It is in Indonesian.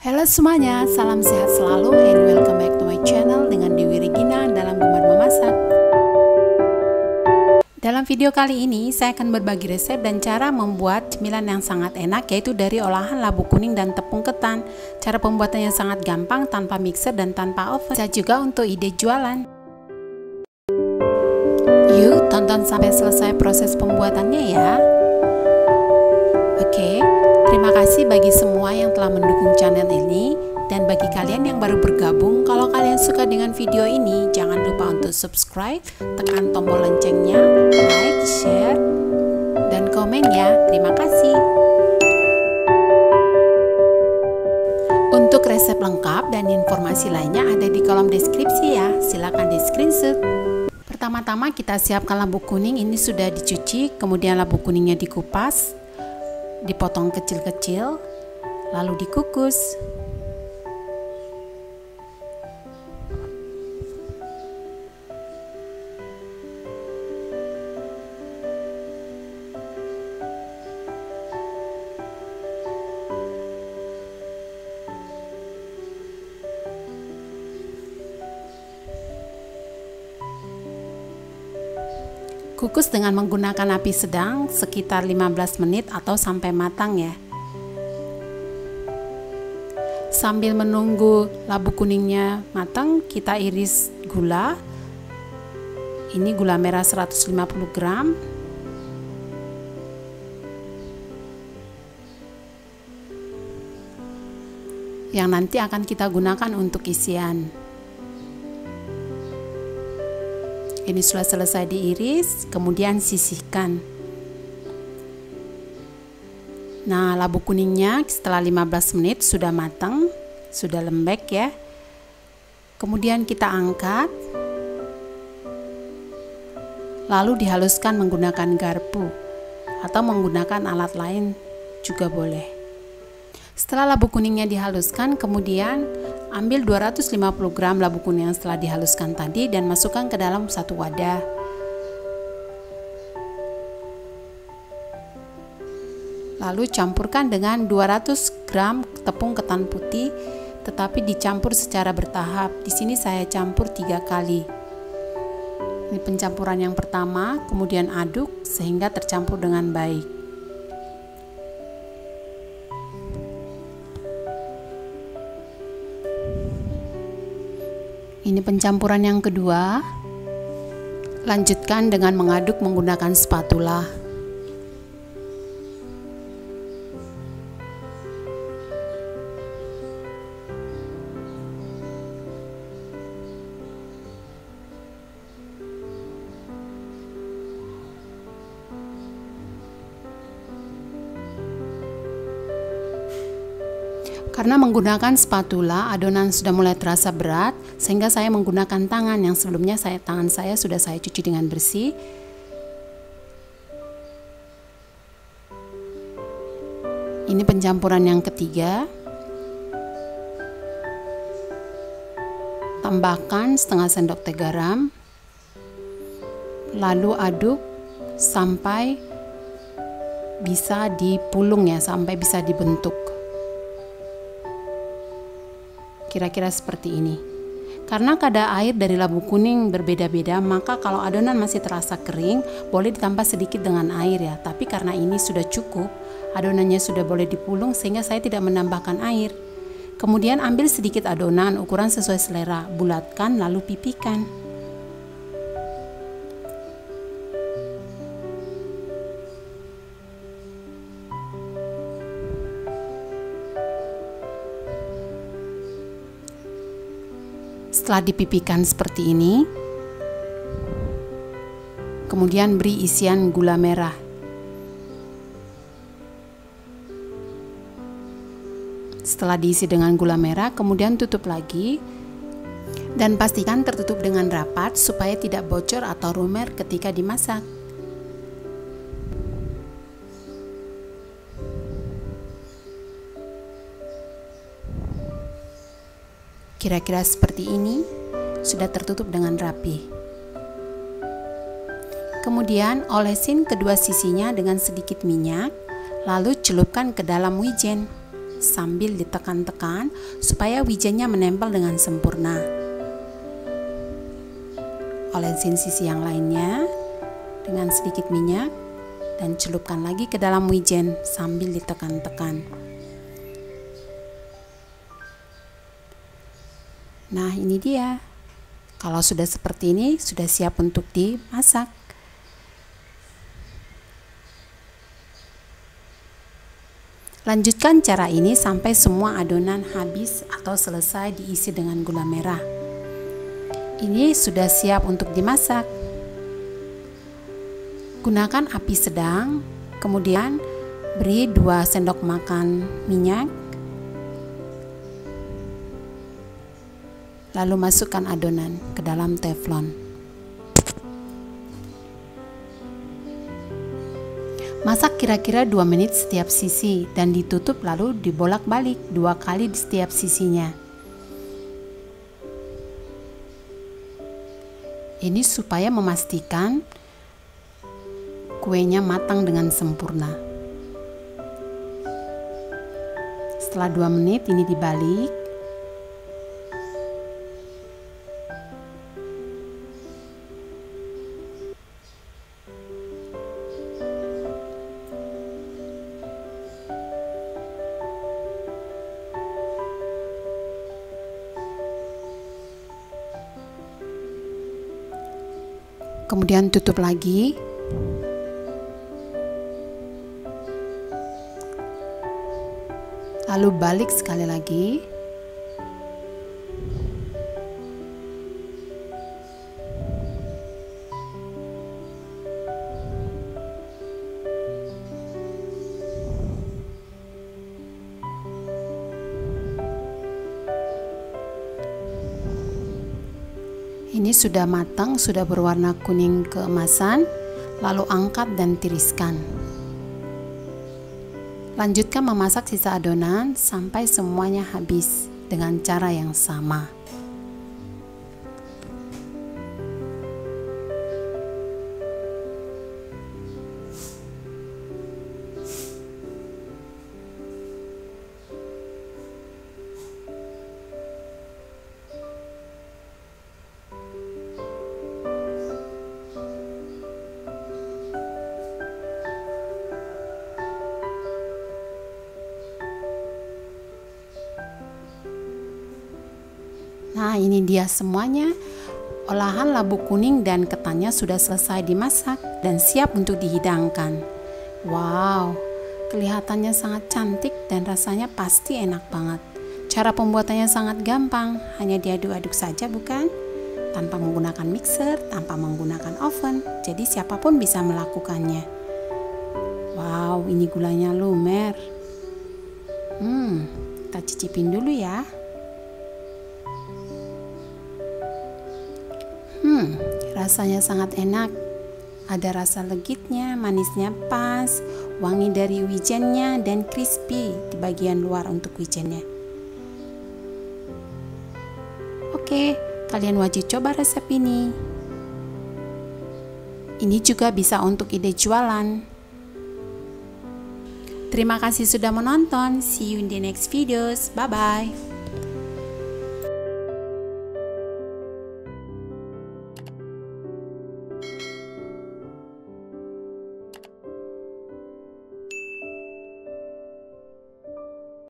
Halo semuanya, salam sehat selalu and welcome back to my channel dengan Dewi Regina dalam Gemar Memasak. Dalam video kali ini saya akan berbagi resep dan cara membuat cemilan yang sangat enak, yaitu dari olahan labu kuning dan tepung ketan. Cara pembuatannya sangat gampang, tanpa mixer dan tanpa oven. Bisa juga untuk ide jualan. Yuk tonton sampai selesai proses pembuatannya ya. Oke, terima kasih bagi semua yang telah mendukung channel ini. Dan bagi kalian yang baru bergabung, kalau kalian suka dengan video ini, jangan lupa untuk subscribe, tekan tombol loncengnya, like, share, dan komen ya. Terima kasih. Untuk resep lengkap dan informasi lainnya ada di kolom deskripsi ya. Silakan di screenshot. Pertama-tama kita siapkan labu kuning, ini sudah dicuci, kemudian labu kuningnya dikupas, dipotong kecil-kecil, lalu dikukus. Kukus dengan menggunakan api sedang sekitar 15 menit atau sampai matang ya. Sambil menunggu labu kuningnya matang, kita iris gula. Ini gula merah 150 gram. Yang nanti akan kita gunakan untuk isian. Ini sudah selesai diiris, kemudian sisihkan. Nah, labu kuningnya setelah 15 menit sudah matang, sudah lembek ya. Kemudian kita angkat, lalu dihaluskan menggunakan garpu atau menggunakan alat lain juga boleh. Setelah labu kuningnya dihaluskan, kemudian ambil 250 gram labu kuning yang setelah dihaluskan tadi dan masukkan ke dalam satu wadah. Lalu campurkan dengan 200 gram tepung ketan putih, tetapi dicampur secara bertahap. Di sini saya campur 3 kali. Ini pencampuran yang pertama, kemudian aduk sehingga tercampur dengan baik. Ini pencampuran yang kedua. Lanjutkan dengan mengaduk menggunakan spatula. Karena menggunakan spatula, adonan sudah mulai terasa berat, sehingga saya menggunakan tangan yang sebelumnya tangan saya sudah saya cuci dengan bersih. Ini pencampuran yang ketiga. Tambahkan setengah sendok teh garam, lalu aduk sampai bisa dipulung ya, sampai bisa dibentuk. Kira-kira seperti ini. Karena kadar air dari labu kuning berbeda-beda, maka kalau adonan masih terasa kering, boleh ditambah sedikit dengan air ya. Tapi karena ini sudah cukup, adonannya sudah boleh dipulung sehingga saya tidak menambahkan air. Kemudian ambil sedikit adonan ukuran sesuai selera, bulatkan lalu pipihkan. Setelah dipipihkan seperti ini, kemudian beri isian gula merah. Setelah diisi dengan gula merah, kemudian tutup lagi dan pastikan tertutup dengan rapat supaya tidak bocor atau lumer ketika dimasak. Kira-kira seperti ini, sudah tertutup dengan rapi. Kemudian olesin kedua sisinya dengan sedikit minyak, lalu celupkan ke dalam wijen. sambil ditekan-tekan supaya wijennya menempel dengan sempurna. Olesin sisi yang lainnya dengan sedikit minyak dan celupkan lagi ke dalam wijen sambil ditekan-tekan. Nah, ini dia. Kalau sudah seperti ini, sudah siap untuk dimasak. Lanjutkan cara ini sampai semua adonan habis atau selesai diisi dengan gula merah. Ini sudah siap untuk dimasak. Gunakan api sedang, kemudian beri 2 sendok makan minyak. Lalu masukkan adonan ke dalam teflon. Masak kira-kira 2 menit setiap sisi dan ditutup lalu dibolak-balik 2 kali di setiap sisinya. Ini supaya memastikan kuenya matang dengan sempurna. Setelah 2 menit ini dibalik. Kemudian tutup lagi. Lalu balik sekali lagi. Ini sudah matang, sudah berwarna kuning keemasan, lalu angkat dan tiriskan. Lanjutkan memasak sisa adonan sampai semuanya habis dengan cara yang sama. Nah, ini dia semuanya. Olahan labu kuning dan ketannya sudah selesai dimasak dan siap untuk dihidangkan. Wow, kelihatannya sangat cantik dan rasanya pasti enak banget. Cara pembuatannya sangat gampang, hanya diaduk-aduk saja bukan? Tanpa menggunakan mixer, tanpa menggunakan oven, jadi siapapun bisa melakukannya. Wow, ini gulanya lumer. Kita cicipin dulu ya. Rasanya sangat enak. Ada rasa legitnya, manisnya pas, wangi dari wijennya, dan crispy di bagian luar untuk wijennya. Oke, kalian wajib coba resep ini. Ini juga bisa untuk ide jualan. Terima kasih sudah menonton. See you in the next videos. Bye-bye.